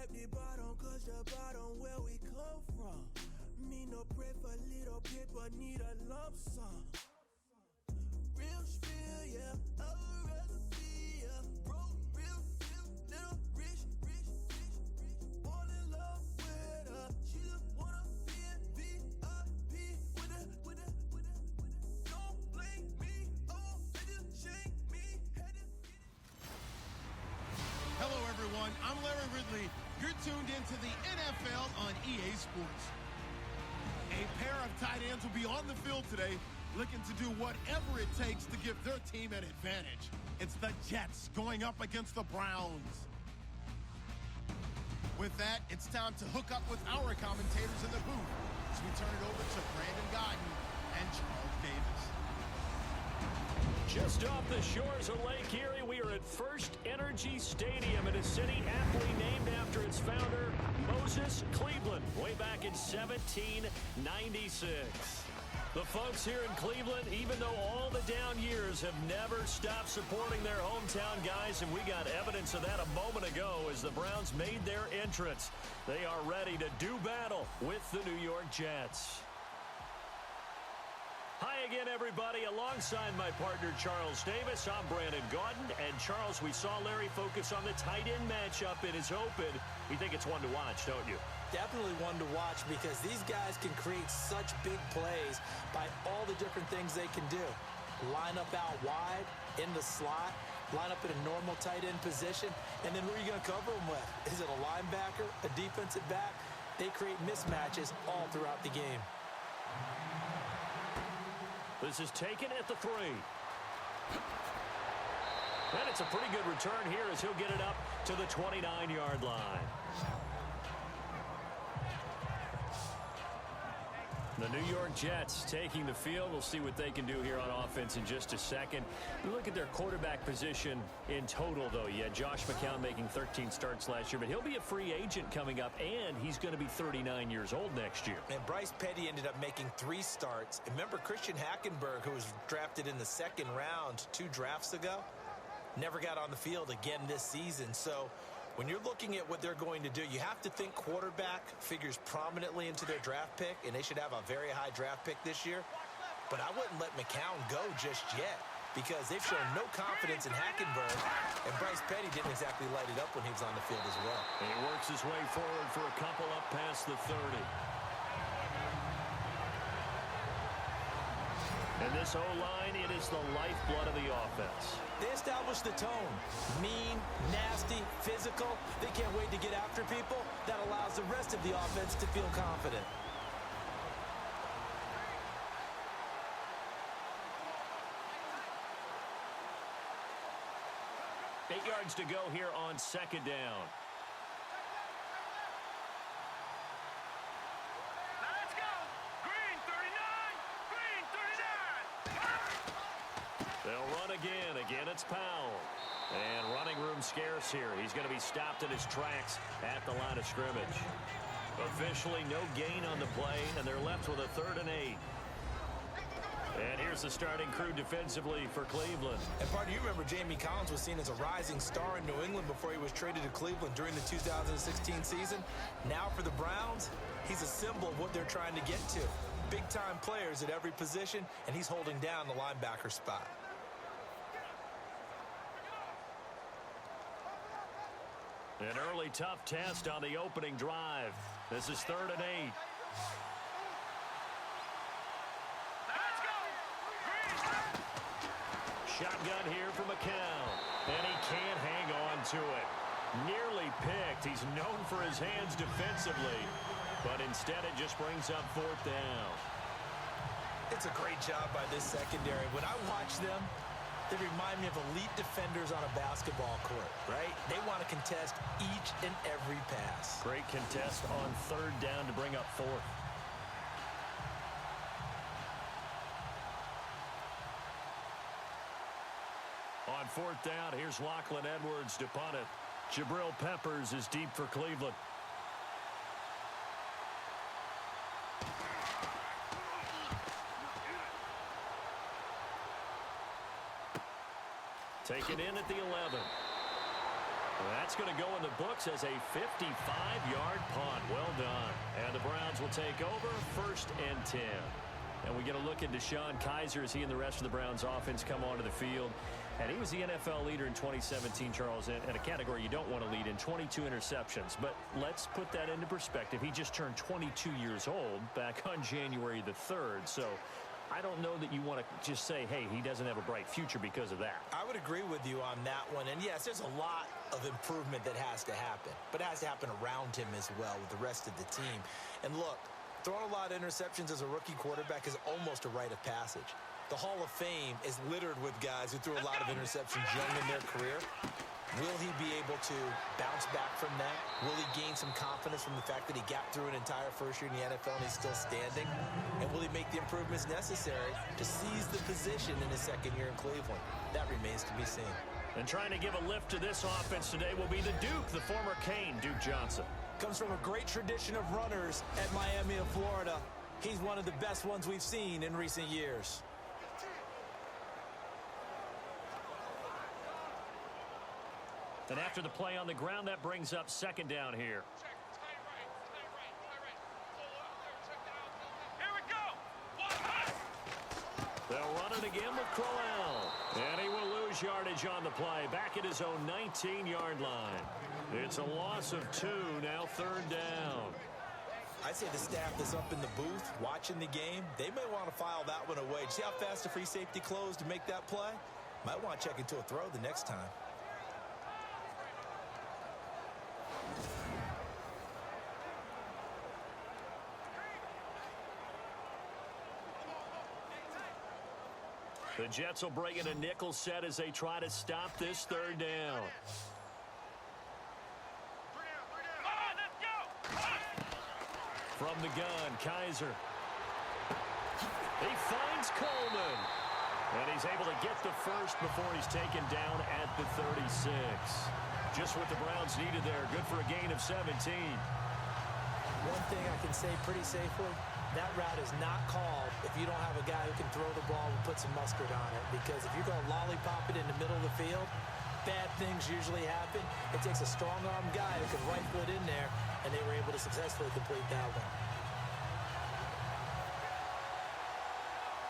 at the bottom, cause the bottom where we come from. Me no pray for little paper, need a lump sum. Real spill, yeah, a recipe, yeah. Broke, real, little rich. All in love with her. She just wanna be in VIP with her. Don't blame me, oh, they just shake me. Hello, everyone. I'm Larry Ridley. You're tuned into the NFL on EA Sports. A pair of tight ends will be on the field today, looking to do whatever it takes to give their team an advantage. It's the Jets going up against the Browns. With that, it's time to hook up with our commentators in the booth as we turn it over to Brandon Godden and Charles Davis. Just off the shores of Lake Erie, we are at First Energy Stadium in a city aptly named after its founder, Moses Cleveland, way back in 1796. The folks here in Cleveland, even though all the down years, have never stopped supporting their hometown guys, and we got evidence of that a moment ago as the Browns made their entrance. They are ready to do battle with the New York Jets. Hi again, everybody. Alongside my partner, Charles Davis, I'm Brandon Gaudin. And, Charles, we saw Larry focus on the tight end matchup in his open. You think it's one to watch, don't you? Definitely one to watch because these guys can create such big plays by all the different things they can do. Line up out wide, in the slot, line up in a normal tight end position, and then who are you going to cover them with? Is it a linebacker, a defensive back? They create mismatches all throughout the game. This is taken at the 3. And it's a pretty good return here as he'll get it up to the 29-yard line. The New York Jets taking the field. We'll see what they can do here on offense in just a second. You look at their quarterback position in total, though. You had Josh McCown making 13 starts last year, but he'll be a free agent coming up, and he's going to be 39 years old next year. And Bryce Petty ended up making 3 starts. And remember Christian Hackenberg, who was drafted in the 2nd round 2 drafts ago, never got on the field again this season. So when you're looking at what they're going to do, you have to think quarterback figures prominently into their draft pick, and they should have a very high draft pick this year. But I wouldn't let McCown go just yet because they've shown no confidence in Hackenberg, and Bryce Petty didn't exactly light it up when he was on the field as well. And he works his way forward for a couple up past the 30. And this O-line, it is the lifeblood of the offense. They establish the tone. Mean, nasty, physical. They can't wait to get after people. That allows the rest of the offense to feel confident. Eight yards to go here on 2nd down. They'll run again. Again, it's Powell. And running room scarce here. He's going to be stopped in his tracks at the line of scrimmage. Officially, no gain on the play, and they're left with a 3rd and 8. And here's the starting crew defensively for Cleveland. And, partner, you remember Jamie Collins was seen as a rising star in New England before he was traded to Cleveland during the 2016 season. Now for the Browns, he's a symbol of what they're trying to get to. Big-time players at every position, and he's holding down the linebacker spot. An early tough test on the opening drive. This is 3rd and 8. Let's go! Shotgun here for McCown. And he can't hang on to it. Nearly picked. He's known for his hands defensively. But instead it just brings up 4th down. It's a great job by this secondary. When I watch them, they remind me of elite defenders on a basketball court, right? They want to contest each and every pass. Great contest on 3rd down to bring up 4th. On 4th down, here's Lachlan Edwards to punt it. Jabril Peppers is deep for Cleveland. Taken in at the 11. That's going to go in the books as a 55-yard punt. Well done. And the Browns will take over 1st and 10. And we get a look at Deshaun Kaiser as he and the rest of the Browns offense come onto the field. And he was the NFL leader in 2017, Charles, in a category you don't want to lead in, 22 interceptions. But let's put that into perspective. He just turned 22 years old back on January the 3rd. So I don't know that you want to just say, hey, he doesn't have a bright future because of that. I would agree with you on that one. And, yes, there's a lot of improvement that has to happen. But it has to happen around him as well with the rest of the team. And, look, throwing a lot of interceptions as a rookie quarterback is almost a rite of passage. The Hall of Fame is littered with guys who threw a lot of interceptions young in their career. Will he be able to bounce back from that? Will he gain some confidence from the fact that he got through an entire first year in the NFL and he's still standing? And will he make the improvements necessary to seize the position in his second year in Cleveland? That remains to be seen. And trying to give a lift to this offense today will be the Duke, the former Cane, Duke Johnson. Comes from a great tradition of runners at Miami of Florida. He's one of the best ones we've seen in recent years. And after the play on the ground, that brings up 2nd down here. Here we go. They'll run it again with Crowell. And he will lose yardage on the play. Back at his own 19-yard line. It's a loss of 2, now 3rd down. I'd say the staff that's up in the booth watching the game, they may want to file that one away. See how fast the free safety closed to make that play? Might want to check into a throw the next time. The Jets will bring in a nickel set as they try to stop this 3rd down. From the gun, Kaiser. He finds Coleman. And he's able to get the first before he's taken down at the 36. Just what the Browns needed there. Good for a gain of 17. One thing I can say pretty safely, that route is not called if you don't have a guy who can throw the ball and put some mustard on it. Because if you're going to lollipop it in the middle of the field, bad things usually happen. It takes a strong-arm guy who can rifle it in there, and they were able to successfully complete that one.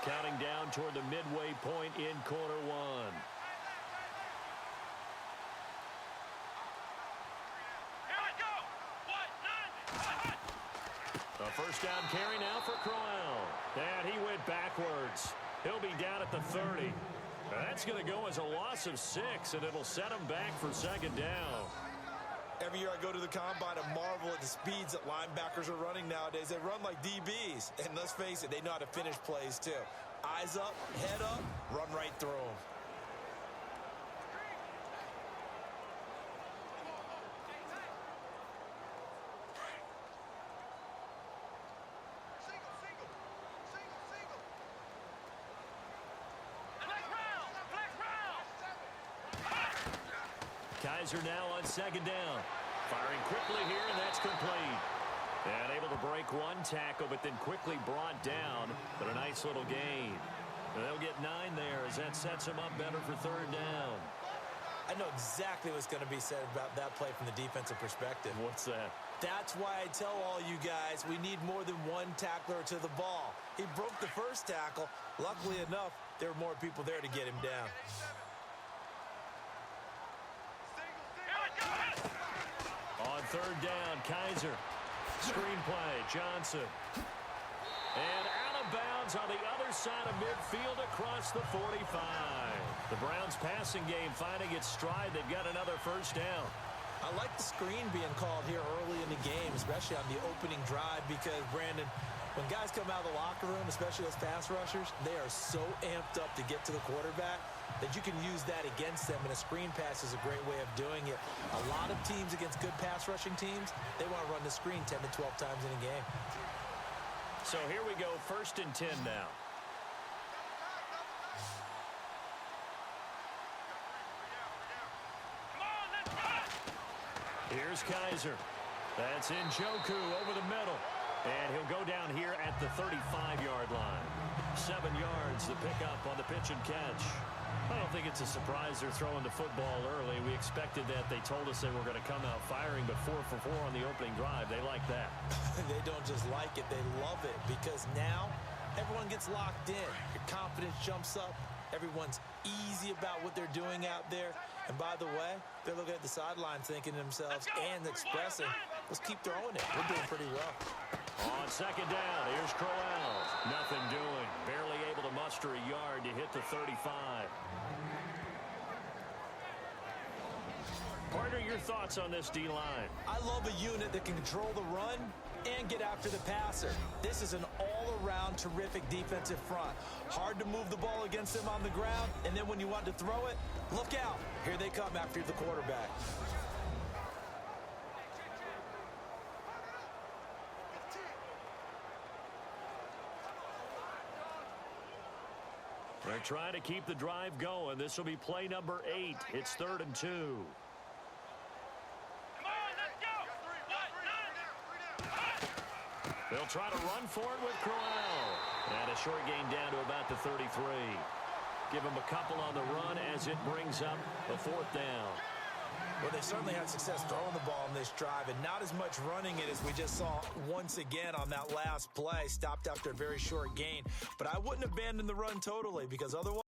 Counting down toward the midway point in quarter 1. A 1st down carry now for Crowell. And he went backwards. He'll be down at the 30. That's going to go as a loss of 6, and it'll set him back for 2nd down. Every year I go to the combine and marvel at the speeds that linebackers are running nowadays. They run like DBs. And let's face it, they know how to finish plays too. Eyes up, head up, run right through them. Kaiser now on 2nd down. Firing quickly here, and that's complete. And able to break one tackle, but then quickly brought down. But a nice little gain. And they'll get 9 there as that sets them up better for 3rd down. I know exactly what's going to be said about that play from the defensive perspective. What's that? That's why I tell all you guys we need more than one tackler to the ball. He broke the first tackle. Luckily enough, there were more people there to get him down. On 3rd down, Kaiser. Screenplay, Johnson. And out of bounds on the other side of midfield across the 45. The Browns passing game finding its stride. They've got another 1st down. I like the screen being called here early in the game, especially on the opening drive, because, Brandon, when guys come out of the locker room, especially those pass rushers, they are so amped up to get to the quarterback that you can use that against them, and a screen pass is a great way of doing it. A lot of teams against good pass rushing teams, they want to run the screen 10 to 12 times in a game. So here we go, 1st and 10 now. Here's Kaiser. That's Njoku over the middle. And he'll go down here at the 35-yard line. 7 yards, the pickup on the pitch and catch. I don't think it's a surprise they're throwing the football early. We expected that. They told us they were going to come out firing, but 4 for 4 on the opening drive. They like that. They don't just like it, they love it, because now everyone gets locked in. Your confidence jumps up. Everyone's easy about what they're doing out there. And by the way, they're looking at the sideline thinking to themselves and expressing, let's keep throwing it. We're doing pretty well. On second down, here's Crowell. Nothing doing. Barely able to muster a yard to hit the 35. Partner, your thoughts on this D-line? I love a unit that can control the run and get after the passer. This is an all-around terrific defensive front. Hard to move the ball against them on the ground, and then when you want to throw it, look out. Here they come after the quarterback. They're trying to keep the drive going. This will be play number 8. It's 3rd and 2. They'll try to run for it with Crowell. And a short gain down to about the 33. Give him a couple on the run as it brings up a 4th down. Well, they certainly had success throwing the ball in this drive, and not as much running it as we just saw once again on that last play. Stopped after a very short gain. But I wouldn't abandon the run totally, because otherwise